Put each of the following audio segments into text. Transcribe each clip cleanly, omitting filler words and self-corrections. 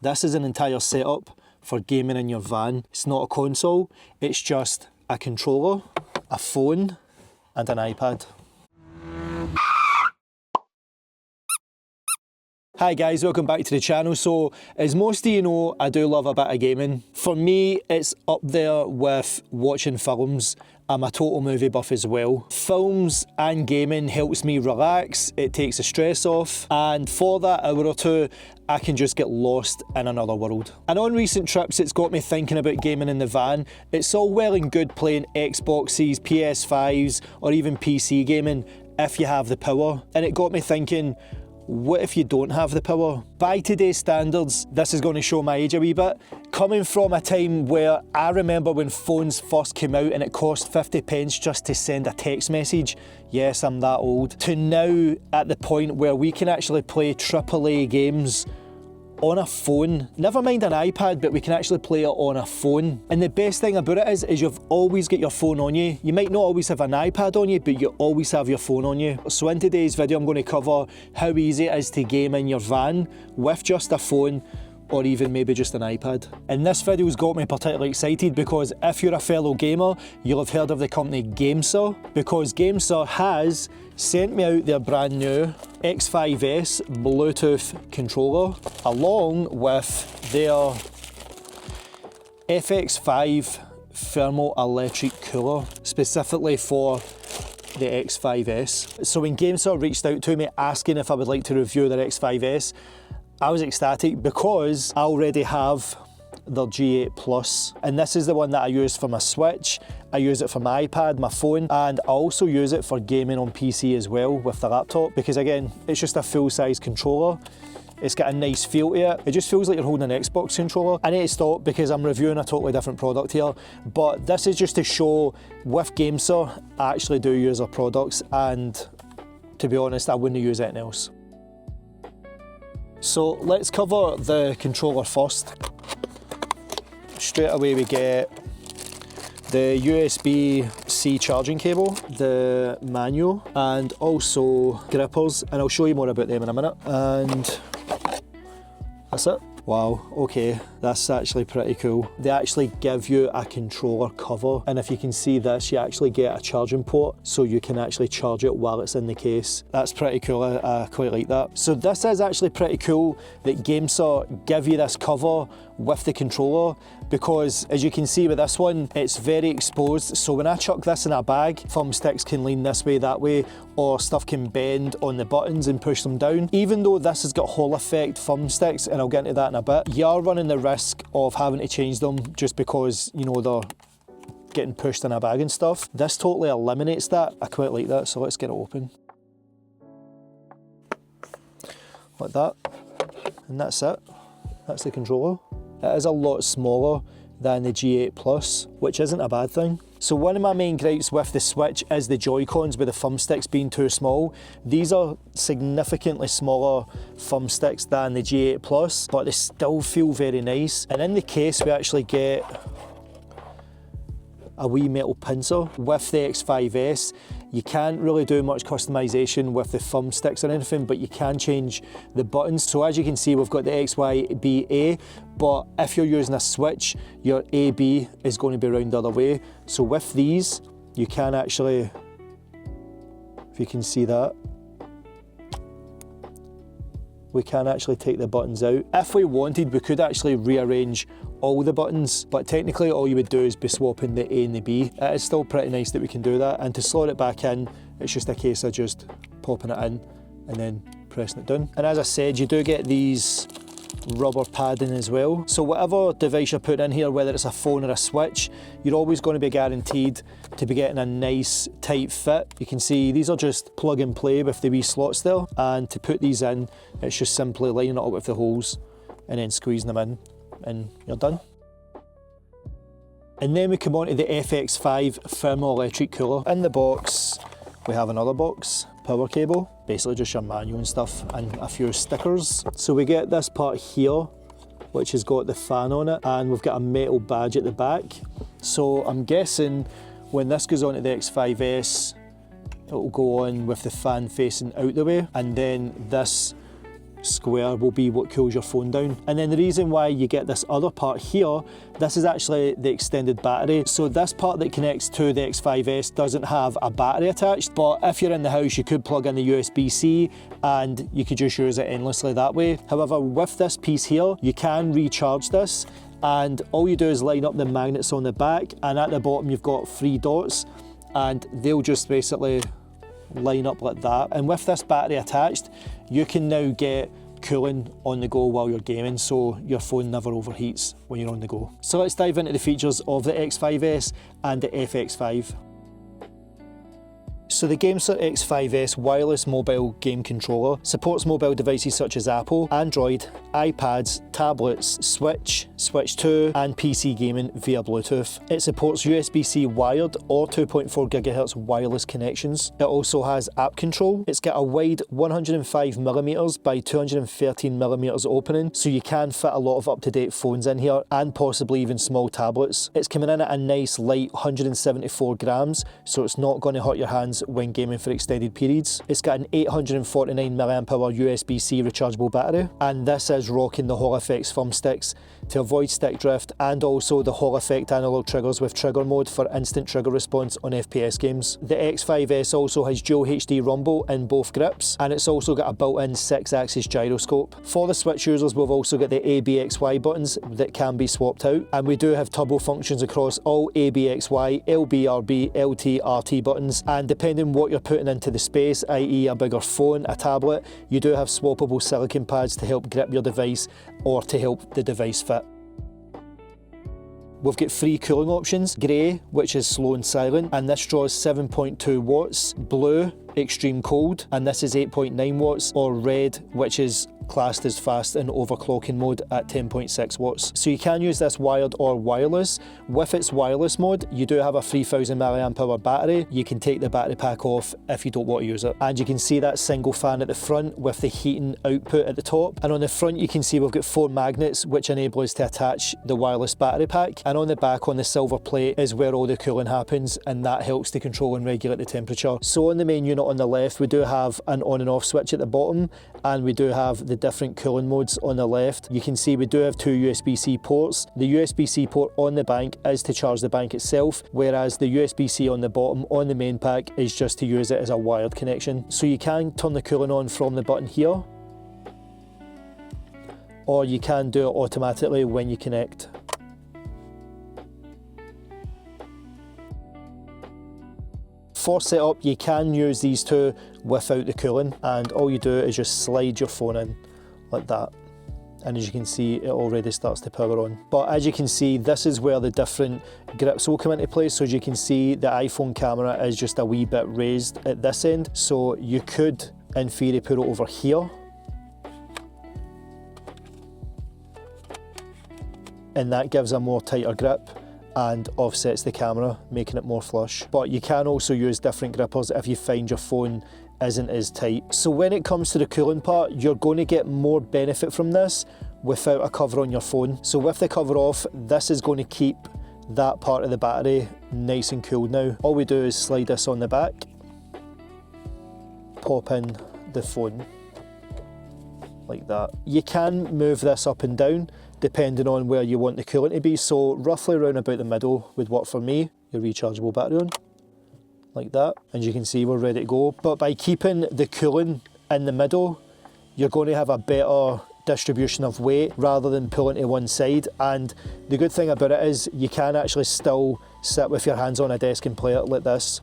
This is an entire setup for gaming in your van. It's not a console, it's just a controller, a phone, and an iPad. Hi guys, welcome back to the channel. So, as most of you know, I do love a bit of gaming. For me, it's up there with watching films. I'm a total movie buff as well. Films and gaming helps me relax, it takes the stress off, and for that hour or two, I can just get lost in another world. And on recent trips, it's got me thinking about gaming in the van. It's all well and good playing Xboxes, PS5s, or even PC gaming if you have the power. And it got me thinking, what if you don't have the power? By today's standards, this is going to show my age a wee bit. Coming from a time where I remember when phones first came out and it cost 50 pence just to send a text message. Yes, I'm that old. To now at the point where we can actually play AAA games on a phone. Never mind an iPad, but we can actually play it on a phone. And the best thing about it is you've always got your phone on you. You might not always have an iPad on you, but you always have your phone on you. So in today's video, I'm going to cover how easy it is to game in your van with just a phone, or even maybe just an iPad. And this video's got me particularly excited because if you're a fellow gamer, you'll have heard of the company GameSir, because GameSir has sent me out their brand new X5s Bluetooth controller along with their FX5 thermal electric cooler specifically for the X5s. So when GameSir reached out to me asking if I would like to review their X5s, I was ecstatic because I already have their G8 Plus, and this is the one that I use for my Switch. I use it for my iPad, my phone, and I also use it for gaming on PC as well with the laptop, because again, it's just a full-size controller. It's got a nice feel to it. It just feels like you're holding an Xbox controller. I need to stop because I'm reviewing a totally different product here, but this is just to show with GameSir, I actually do use their products, and to be honest, I wouldn't use anything else. So let's cover the controller first. Straight away we get the USB-C charging cable, the manual, and also grippers, and I'll show you more about them in a minute. And that's it. Wow, okay, that's actually pretty cool. They actually give you a controller cover, and if you can see this, you actually get a charging port, so you can actually charge it while it's in the case. That's pretty cool, I quite like that. So this is actually pretty cool that GameSir give you this cover with the controller, because as you can see with this one, it's very exposed, so when I chuck this in a bag, thumbsticks can lean this way, that way, or stuff can bend on the buttons and push them down. Even though this has got Hall effect thumbsticks, and I'll get into that in a bit, you are running the risk of having to change them just because, you know, they're getting pushed in a bag and stuff. This totally eliminates that. I quite like that, so let's get it open. Like that, and that's it. That's the controller. It is a lot smaller than the G8 Plus, which isn't a bad thing. So one of my main gripes with the Switch is the Joy-Cons with the thumbsticks being too small. These are significantly smaller thumbsticks than the G8 Plus, but they still feel very nice. And in the case we actually get a wee metal pincer with the X5s. You can't really do much customization with the thumbsticks or anything, but you can change the buttons. So as you can see, we've got the X, Y, B, A, but if you're using a Switch, your A, B is going to be around the other way. So with these, you can actually, if you can see that, we can actually take the buttons out. If we wanted, we could actually rearrange all the buttons, but technically all you would do is be swapping the A and the B. It is still pretty nice that we can do that, and to slot it back in, it's just a case of just popping it in and then pressing it down. And as I said, you do get these rubber padding as well. So whatever device you're putting in here, whether it's a phone or a Switch, you're always going to be guaranteed to be getting a nice tight fit. You can see these are just plug and play with the wee slots there, and to put these in, it's just simply lining it up with the holes and then squeezing them in, and you're done. And then we come on to the FX5 thermal electric cooler. In the box, we have another box, power cable, basically just your manual and stuff, and a few stickers. So we get this part here, which has got the fan on it, and we've got a metal badge at the back. So I'm guessing when this goes on to the X5s, it will go on with the fan facing out the way, and then this square will be what cools your phone down. And then the reason why you get this other part here, this is actually the extended battery. So this part that connects to the X5s doesn't have a battery attached, but if you're in the house, you could plug in the USB-C and you could just use it endlessly that way. However, with this piece here, you can recharge this, and all you do is line up the magnets on the back, and at the bottom you've got 3 dots, and they'll just basically line up like that. And with this battery attached, you can now get cooling on the go while you're gaming, so your phone never overheats when you're on the go. So let's dive into the features of the X5s and the FX5. So the GameSir X5s wireless mobile game controller supports mobile devices such as Apple, Android, iPads, tablets, Switch, Switch 2 and PC gaming via Bluetooth. It supports USB-C wired or 2.4 GHz wireless connections. It also has app control. It's got a wide 105mm by 213mm opening, so you can fit a lot of up-to-date phones in here and possibly even small tablets. It's coming in at a nice light 174 grams, so it's not going to hurt your hands when gaming for extended periods. It's got an 849mAh USB-C rechargeable battery, and this is rocking the Hall Effects thumbsticks to avoid stick drift, and also the Hall Effect analog triggers with trigger mode for instant trigger response on FPS games. The X5s also has dual HD rumble in both grips, and it's also got a built-in 6-axis gyroscope. For the Switch users, we've also got the ABXY buttons that can be swapped out, and we do have turbo functions across all ABXY, LBRB, LT, RT buttons, and depending what you're putting into the space, i.e. a bigger phone, a tablet, you do have swappable silicone pads to help grip your device or to help the device fit. We've got 3 cooling options: grey, which is slow and silent, and this draws 7.2 watts, blue, extreme cold, and this is 8.9 watts, or red, which is classed as fast in overclocking mode at 10.6 watts. So you can use this wired or wireless. With its wireless mode, you do have a 3000 mAh battery. You can take the battery pack off if you don't want to use it. And you can see that single fan at the front with the heating output at the top. And on the front, you can see we've got 4 magnets which enable us to attach the wireless battery pack. And on the back, on the silver plate, is where all the cooling happens, and that helps to control and regulate the temperature. So on the main unit on the left, we do have an on and off switch at the bottom, and we do have the different cooling modes on the left. You can see we do have 2 USB-C ports. The USB-C port on the bank is to charge the bank itself, whereas the USB-C on the bottom on the main pack is just to use it as a wired connection. So you can turn the cooling on from the button here, or you can do it automatically when you connect. For setup, you can use these two without the cooling, and all you do is just slide your phone in like that, and as you can see, it already starts to power on. But as you can see, this is where the different grips will come into place. So as you can see, the iPhone camera is just a wee bit raised at this end, so you could in theory put it over here, and that gives a more tighter grip and offsets the camera, making it more flush. But you can also use different grippers if you find your phone isn't as tight. So when it comes to the cooling part, you're going to get more benefit from this without a cover on your phone. So with the cover off, this is going to keep that part of the battery nice and cool now. All we do is slide this on the back, pop in the phone like that. You can move this up and down depending on where you want the cooling to be, so roughly around about the middle would work for me. Your rechargeable battery on, like that, and you can see we're ready to go. But by keeping the cooling in the middle, you're going to have a better distribution of weight rather than pulling to one side. And the good thing about it is you can actually still sit with your hands on a desk and play it like this.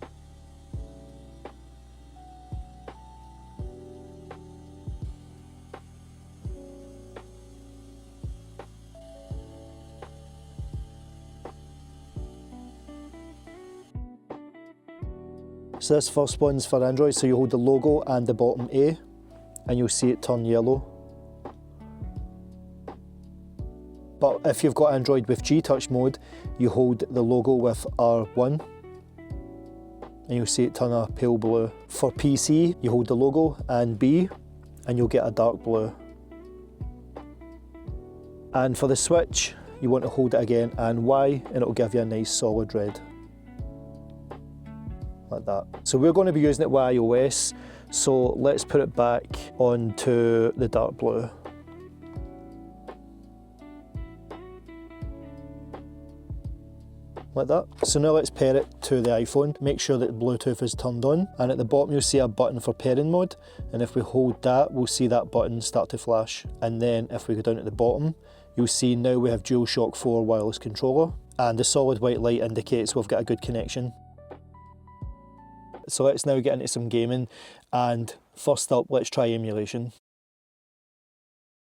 So this first one's for Android, so you hold the logo and the bottom A and you'll see it turn yellow. But if you've got Android with G-Touch mode, you hold the logo with R1 and you'll see it turn a pale blue. For PC, you hold the logo and B and you'll get a dark blue. And for the Switch, you want to hold it again and Y and it'll give you a nice solid red. Like that. So we're going to be using it with iOS, So let's put it back onto the dark blue. Like that. So now let's pair it to the iPhone. Make sure that Bluetooth is turned on, and at the bottom you'll see a button for pairing mode, and if we hold that we'll see that button start to flash. And then if we go down at the bottom you'll see now we have DualShock 4 wireless controller, and the solid white light indicates we've got a good connection. So let's now get into some gaming, and first up let's try emulation.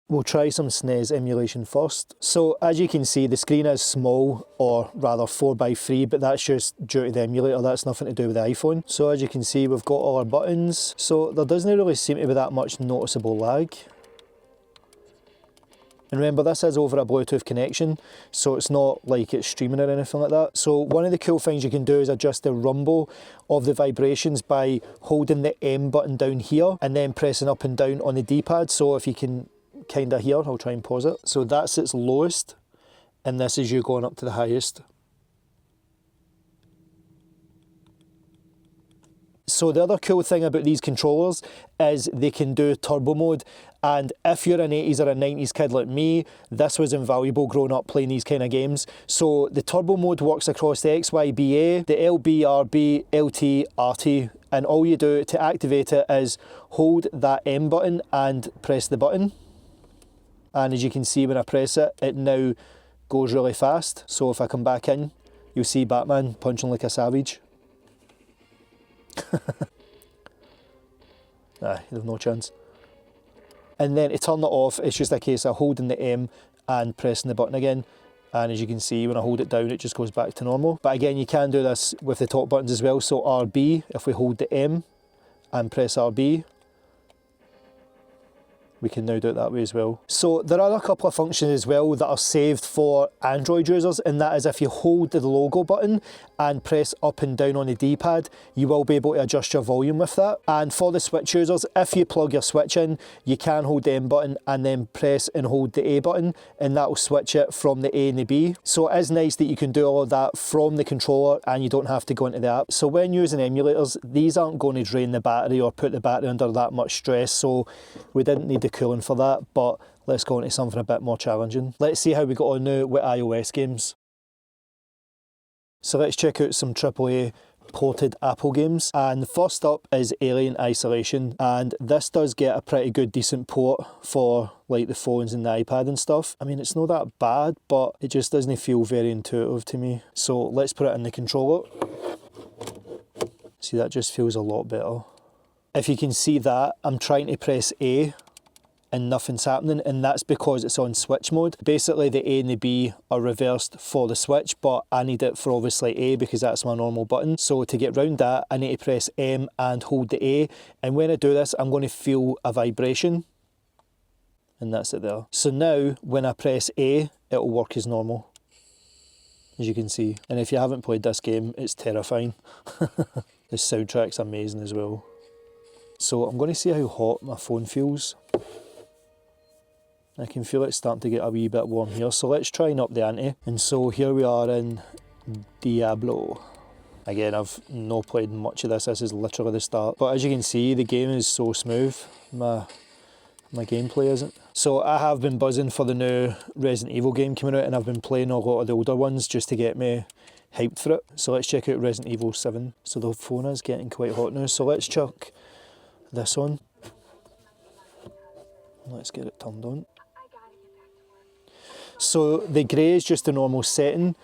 We'll try some SNES emulation first. So as you can see, the screen is small, or rather 4x3, but that's just due to the emulator, that's nothing to do with the iPhone. So as you can see, we've got all our buttons, so there doesn't really seem to be that much noticeable lag. And remember, this is over a Bluetooth connection, so it's not like it's streaming or anything like that. So one of the cool things you can do is adjust the rumble of the vibrations by holding the M button down here and then pressing up and down on the D-pad. So if you can kind of hear, I'll try and pause it. So that's its lowest, and this is you going up to the highest. So the other cool thing about these controllers is they can do turbo mode, and if you're an 80s or a 90s kid like me, this was invaluable growing up playing these kind of games. So the turbo mode works across the XYBA, the LB, RB, LT, RT, and all you do to activate it is hold that M button and press the button. And as you can see, when I press it, it now goes really fast. So if I come back in, you'll see Batman punching like a savage. Aye, there's no chance. And then to turn it off, it's just a case of holding the M and pressing the button again. And as you can see, when I hold it down, it just goes back to normal. But again, you can do this with the top buttons as well. So RB, if we hold the M and press RB, we can now do it that way as well. So there are a couple of functions as well that are saved for Android users, and that is if you hold the logo button and press up and down on the D-pad, you will be able to adjust your volume with that. And for the Switch users, if you plug your Switch in, you can hold the M button and then press and hold the A button, and that will switch it from the A and the B. So it is nice that you can do all of that from the controller and you don't have to go into the app. So when using emulators, these aren't going to drain the battery or put the battery under that much stress, so we didn't need the cooling for that. But let's go into something a bit more challenging. Let's see how we got on now with iOS games. So let's check out some AAA ported Apple games, and first up is Alien Isolation, and this does get a pretty good decent port for like the phones and the iPad and stuff. I mean, it's not that bad, but it just doesn't feel very intuitive to me. So let's put it in the controller. See, that just feels a lot better. If you can see that, I'm trying to press A and nothing's happening, and that's because it's on Switch mode. Basically the A and the B are reversed for the Switch, but I need it for obviously A because that's my normal button. So to get round that, I need to press M and hold the A, and when I do this, I'm going to feel a vibration, and that's it there. So now when I press A, it'll work as normal, as you can see. And if you haven't played this game, it's terrifying. The soundtrack's amazing as well. So I'm going to see how hot my phone feels. I can feel it starting to get a wee bit warm here, so let's try and up the ante. And so here we are in Diablo. Again, I've not played much of this is literally the start. But as you can see, the game is so smooth. My gameplay isn't. So I have been buzzing for the new Resident Evil game coming out, and I've been playing a lot of the older ones just to get me hyped for it. So let's check out Resident Evil 7. So the phone is getting quite hot now, so let's chuck this on. Let's get it turned on. So the grey is just a normal setting,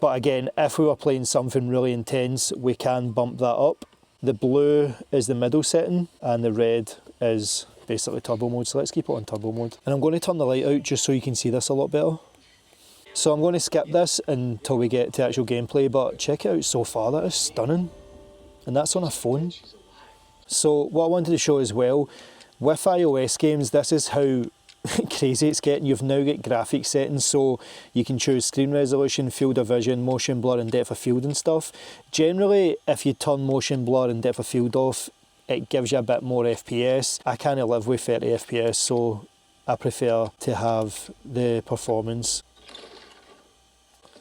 but again, if we were playing something really intense, we can bump that up. The blue is the middle setting, and the red is basically turbo mode, so let's keep it on turbo mode. And I'm going to turn the light out just so you can see this a lot better. So I'm going to skip this until we get to actual gameplay, but check it out so far, that is stunning. And that's on a phone. So what I wanted to show as well, with iOS games, this is how crazy it's getting. You've now got graphics settings, so you can choose screen resolution, field of vision, motion blur and depth of field and stuff. Generally, if you turn motion blur and depth of field off, it gives you a bit more FPS. I can't live with 30 FPS, so I prefer to have the performance.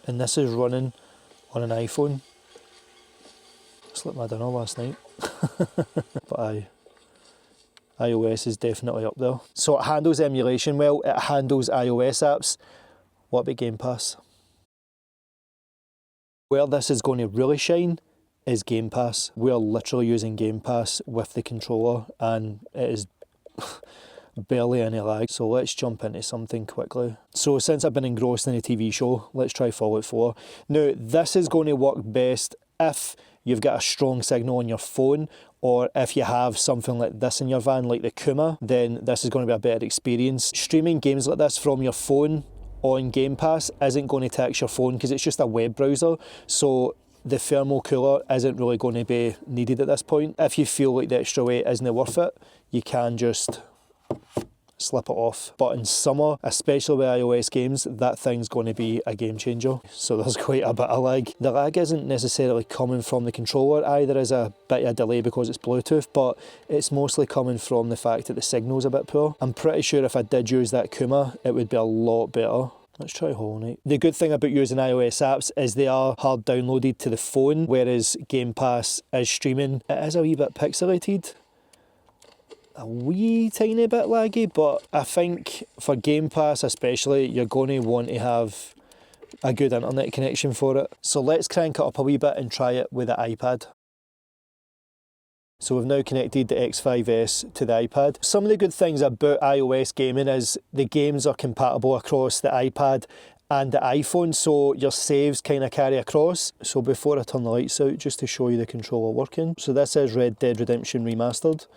And this is running on an iPhone. Slipped my dinner last night. But aye. iOS is definitely up there. So it handles emulation well, it handles iOS apps. What about Game Pass? Where this is going to really shine is Game Pass. We are literally using Game Pass with the controller and it is barely any lag. So let's jump into something quickly. So since I've been engrossed in a TV show, let's try Fallout 4. Now this is going to work best if you've got a strong signal on your phone, or if you have something like this in your van, like the Kuma, then this is going to be a better experience. Streaming games like this from your phone on Game Pass isn't going to tax your phone because it's just a web browser. So the thermal cooler isn't really going to be needed at this point. If you feel like the extra weight isn't worth it, you can just slip it off. But in summer, especially with iOS games, that thing's going to be a game changer. So there's quite a bit of lag. The lag isn't necessarily coming from the controller, either is a bit of a delay because it's Bluetooth, but it's mostly coming from the fact that the signal's a bit poor. I'm pretty sure if I did use that Kuma, it would be a lot better. Let's try Hollow Knight. The good thing about using iOS apps is they are hard downloaded to the phone, whereas Game Pass is streaming. It is a wee bit pixelated, a wee tiny bit laggy, but I think for Game Pass especially, you're going to want to have a good internet connection for it. So let's crank it up a wee bit and try it with the iPad. So we've now connected the X5s to the iPad. Some of the good things about iOS gaming is the games are compatible across the iPad and the iPhone, so your saves kind of carry across. So before I turn the lights out, just to show you the controller working. So this is Red Dead Redemption Remastered,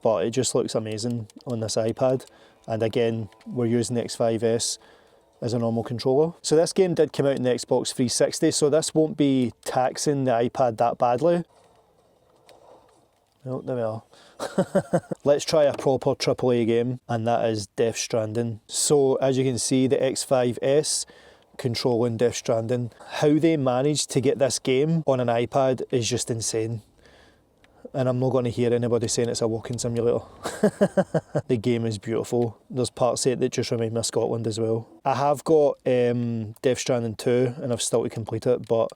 but it just looks amazing on this iPad. And again, we're using the X5s as a normal controller. So this game did come out in the Xbox 360, so this won't be taxing the iPad that badly. Oh, there we are. Let's try a proper AAA game, and that is Death Stranding. So as you can see, the X5s controlling Death Stranding. How they managed to get this game on an iPad is just insane. And I'm not going to hear anybody saying it's a walking simulator. The game is beautiful. There's parts of it that just remind me of Scotland as well. I have got Death Stranding 2 and I've still to complete it, but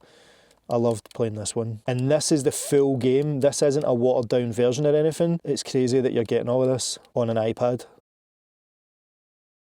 I loved playing this one. And this is the full game. This isn't a watered down version or anything. It's crazy that you're getting all of this on an iPad.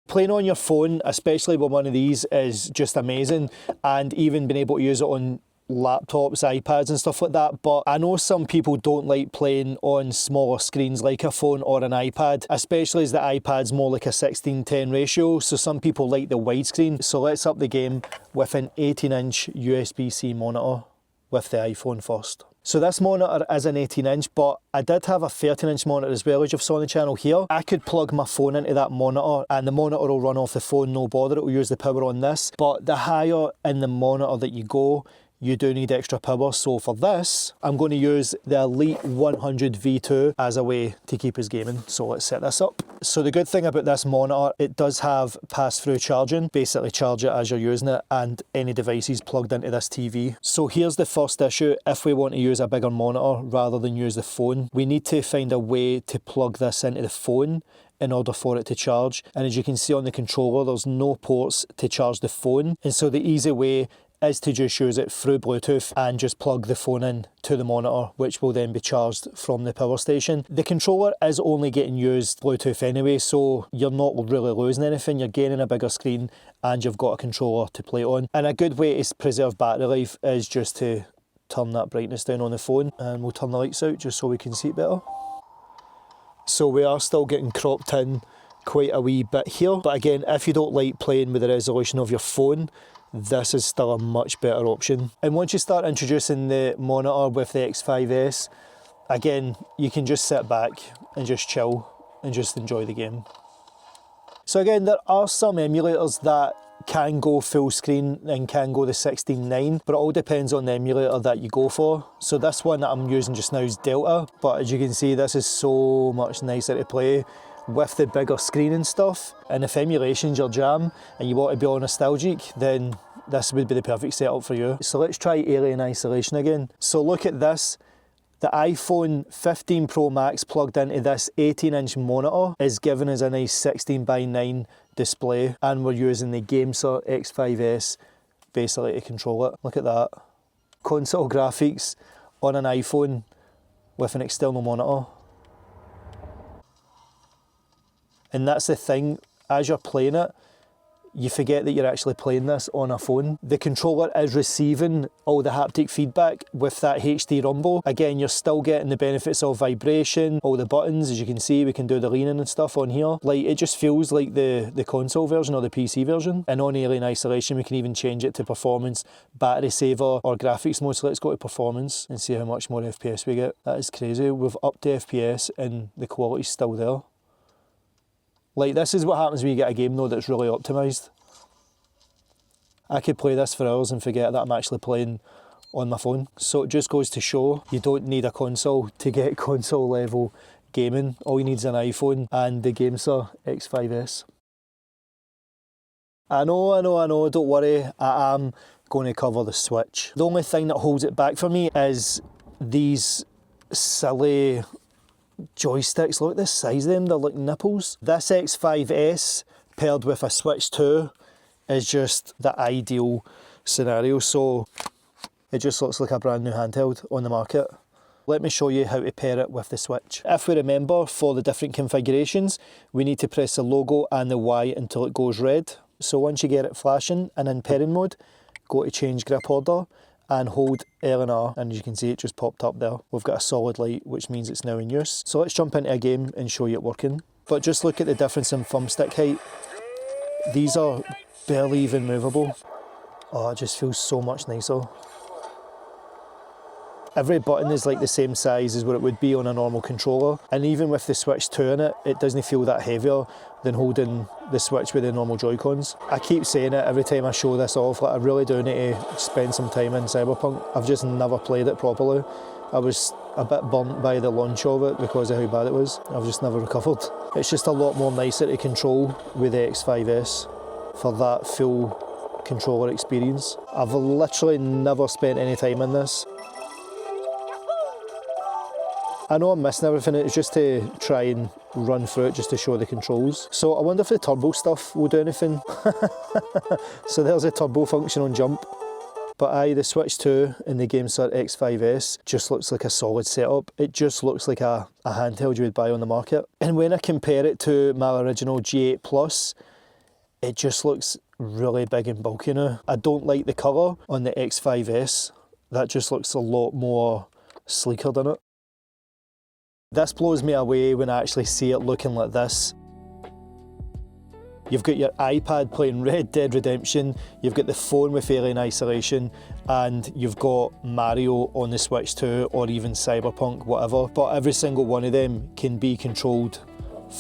Playing on your phone, especially with one of these, is just amazing. And even being able to use it on laptops, iPads and stuff like that, but I know some people don't like playing on smaller screens like a phone or an iPad, especially as the iPad's more like a 16:10 ratio, so some people like the widescreen. So let's up the game with an 18-inch USB-C monitor with the iPhone first. So this monitor is an 18-inch, but I did have a 13-inch monitor as well, as you've saw on the channel here. I could plug my phone into that monitor and the monitor will run off the phone, no bother, it will use the power on this. But the higher in the monitor that you go, you do need extra power. So for this, I'm going to use the Elite 100 V2 as a way to keep us gaming. So let's set this up. So the good thing about this monitor, it does have pass-through charging. Basically charge it as you're using it and any devices plugged into this TV. So here's the first issue. If we want to use a bigger monitor rather than use the phone, we need to find a way to plug this into the phone in order for it to charge. And as you can see on the controller, there's no ports to charge the phone. And so the easy way is to just use it through Bluetooth and just plug the phone in to the monitor, which will then be charged from the power station. The controller is only getting used Bluetooth anyway, so you're not really losing anything. You're gaining a bigger screen and you've got a controller to play on. And a good way to preserve battery life is just to turn that brightness down on the phone, and we'll turn the lights out just so we can see it better. So we are still getting cropped in quite a wee bit here, but again, if you don't like playing with the resolution of your phone, this is still a much better option. And once you start introducing the monitor with the X5s, again, you can just sit back and just chill and just enjoy the game. So again, there are some emulators that can go full screen and can go the 16:9, but it all depends on the emulator that you go for. So this one that I'm using just now is Delta, but as you can see, this is so much nicer to play with the bigger screen and stuff. And if emulation's your jam and you want to be all nostalgic, then this would be the perfect setup for you. So let's try Alien Isolation again. So look at this. The iPhone 15 Pro Max plugged into this 18-inch monitor is giving us a nice 16:9 display, and we're using the GameSir X5s basically to control it. Look at that. Console graphics on an iPhone with an external monitor. And that's the thing, as you're playing it, you forget that you're actually playing this on a phone. The controller is receiving all the haptic feedback with that HD rumble. Again, you're still getting the benefits of vibration, all the buttons, as you can see, we can do the leaning and stuff on here. Like, it just feels like the console version or the PC version. And on alien isolation, we can even change it to performance, battery saver, or graphics mode. So let's go to performance and see how much more FPS we get. That is crazy. We've upped the FPS and the quality's still there. Like, this is what happens when you get a game though that's really optimised. I could play this for hours and forget that I'm actually playing on my phone. So it just goes to show you don't need a console to get console level gaming. All you need is an iPhone and the GameSir X5s. I know, don't worry, I am going to cover the Switch. The only thing that holds it back for me is these silly joysticks. Look at the size of them, they're like nipples. This X5s paired with a Switch 2 is just the ideal scenario. So it just looks like a brand new handheld on the market. Let me show you how to pair it with the Switch. If we remember, for the different configurations, we need to press the logo and the Y until it goes red. So once you get it flashing and in pairing mode, go to change grip order and hold L and R, and as you can see, it just popped up there. We've got a solid light, which means it's now in use. So let's jump into a game and show you it working. But just look at the difference in thumbstick height. These are barely even movable. Oh, it just feels so much nicer. Every button is like the same size as what it would be on a normal controller. And even with the Switch 2 in it, it doesn't feel that heavier than holding the Switch with the normal Joy-Cons. I keep saying it every time I show this off, like I really do need to spend some time in Cyberpunk. I've just never played it properly. I was a bit burnt by the launch of it because of how bad it was. I've just never recovered. It's just a lot more nicer to control with the X5s for that full controller experience. I've literally never spent any time in this. I know I'm missing everything, it's just to try and run through it just to show the controls. So I wonder if the turbo stuff will do anything. So there's a turbo function on jump. But aye, the Switch 2 and the GameSir X5s just looks like a solid setup. It just looks like a handheld you would buy on the market. And when I compare it to my original G8 Plus, it just looks really big and bulky now. I don't like the colour on the X5s. That just looks a lot more sleeker than it. This blows me away when I actually see it looking like this. You've got your iPad playing Red Dead Redemption, you've got the phone with alien isolation, and you've got Mario on the Switch 2 or even Cyberpunk, whatever. But every single one of them can be controlled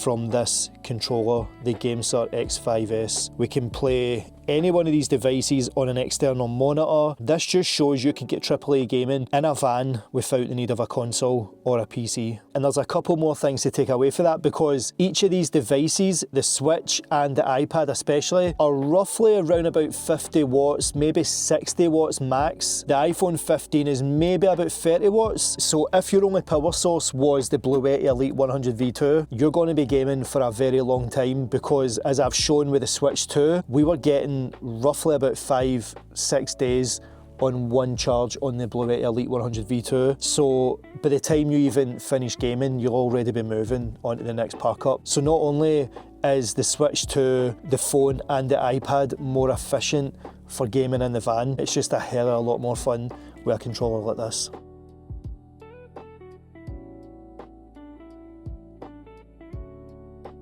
from this controller, the GameSir X5s. We can play any one of these devices on an external monitor. This just shows you can get AAA gaming in a van without the need of a console or a PC. And there's a couple more things to take away for that, because each of these devices, the Switch and the iPad especially, are roughly around about 50 watts, maybe 60 watts max. The iPhone 15 is maybe about 30 watts. So if your only power source was the Bluetti Elite 100 V2, you're going to be gaming for a very long time, because as I've shown with the Switch 2, we were getting roughly about 5-6 days on one charge on the Bluetti Elite 100 V2. So by the time you even finish gaming, you'll already be moving on to the next park up. So not only is the Switch 2, the phone and the iPad more efficient for gaming in the van, it's just a hell of a lot more fun with a controller like this.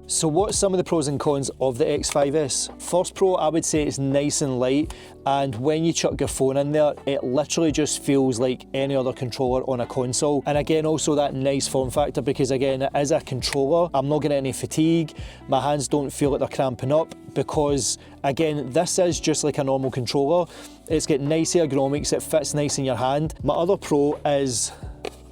So what's some of the pros and cons of the X5s? First pro, I would say it's nice and light, and when you chuck your phone in there, it literally just feels like any other controller on a console. And again, also that nice form factor, because again, it is a controller. I'm not getting any fatigue, my hands don't feel like they're cramping up, because again, this is just like a normal controller. It's got nice ergonomics, it fits nice in your hand. My other pro is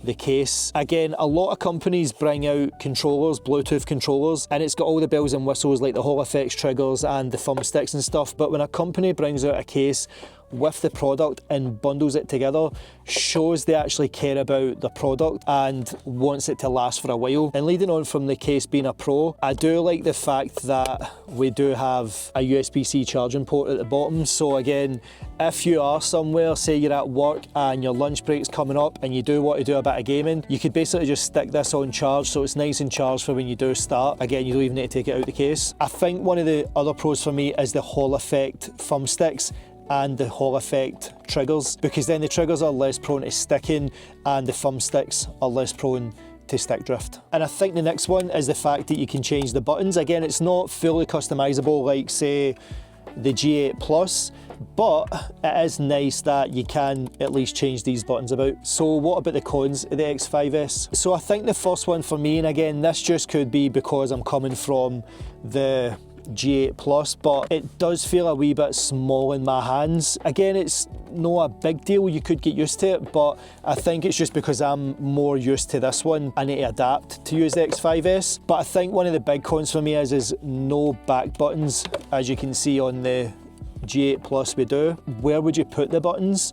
the case. Again, a lot of companies bring out controllers, Bluetooth controllers, and it's got all the bells and whistles like the Hall effects triggers and the thumbsticks and stuff, but when a company brings out a case with the product and bundles it together shows they actually care about the product and wants it to last for a while. And leading on from the case being a Pro, I do like the fact that we do have a USB-C charging port at the bottom. So again, if you are somewhere, say you're at work and your lunch break's coming up and you do want to do a bit of gaming, you could basically just stick this on charge so it's nice and charged for when you do start. Again, you don't even need to take it out the case. I think one of the other pros for me is the Hall effect thumbsticks and the Hall effect triggers, because then the triggers are less prone to sticking and the thumbsticks are less prone to stick drift. And I think the next one is the fact that you can change the buttons. Again, it's not fully customizable like say the G8 Plus, but it is nice that you can at least change these buttons about. So what about the cons of the X5s? So I think the first one for me, and again this just could be because I'm coming from the G8 Plus, but it does feel a wee bit small in my hands. Again, it's not a big deal, you could get used to it, but I think it's just because I'm more used to this one, I need to adapt to use the X5s. But I think one of the big cons for me is no back buttons. As you can see on the G8 Plus we do. Where would you put the buttons?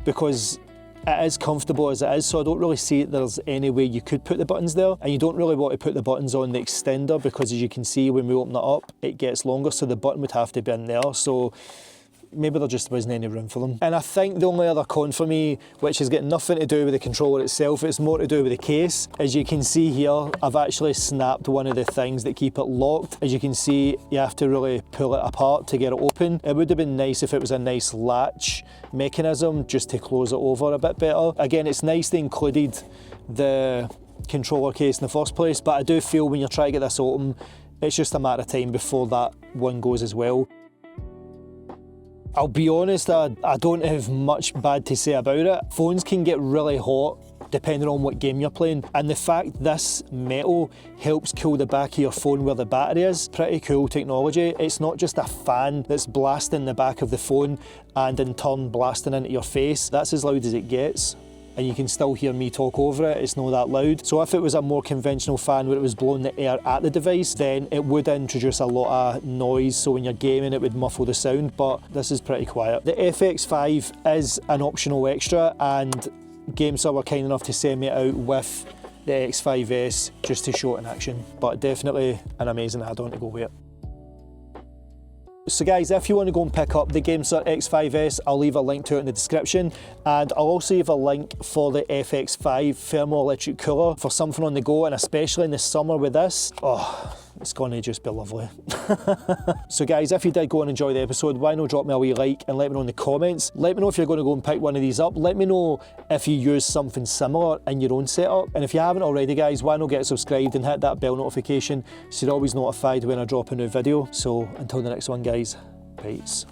Because it is comfortable as it is, so I don't really see there's any way you could put the buttons there, and you don't really want to put the buttons on the extender because as you can see when we open it up it gets longer, so the button would have to be in there, so maybe there just wasn't any room for them. And I think the only other con for me, which has got nothing to do with the controller itself, it's more to do with the case. As you can see here, I've actually snapped one of the things that keep it locked. As you can see, you have to really pull it apart to get it open. It would have been nice if it was a nice latch mechanism just to close it over a bit better. Again, it's nice they included the controller case in the first place, but I do feel when you're trying to get this open, it's just a matter of time before that one goes as well. I'll be honest, I don't have much bad to say about it. Phones can get really hot depending on what game you're playing, and the fact this metal helps cool the back of your phone where the battery is, pretty cool technology. It's not just a fan that's blasting the back of the phone and in turn blasting into your face. That's as loud as it gets, and you can still hear me talk over it, it's not that loud. So if it was a more conventional fan where it was blowing the air at the device, then it would introduce a lot of noise, so when you're gaming it would muffle the sound, but this is pretty quiet. The FX5 is an optional extra, and GameSir were kind enough to send me out with the X5s just to show it in action, but definitely an amazing add-on to go with it. So guys, if you want to go and pick up the GameSir X5s, I'll leave a link to it in the description, and I'll also leave a link for the FX5 thermoelectric cooler for something on the go, and especially in the summer with this, oh, it's going to just be lovely. So guys, if you did go and enjoy the episode, why not drop me a wee like and let me know in the comments. Let me know if you're going to go and pick one of these up. Let me know if you use something similar in your own setup. And if you haven't already guys, why not get subscribed and hit that bell notification so you're always notified when I drop a new video. So until the next one guys, peace.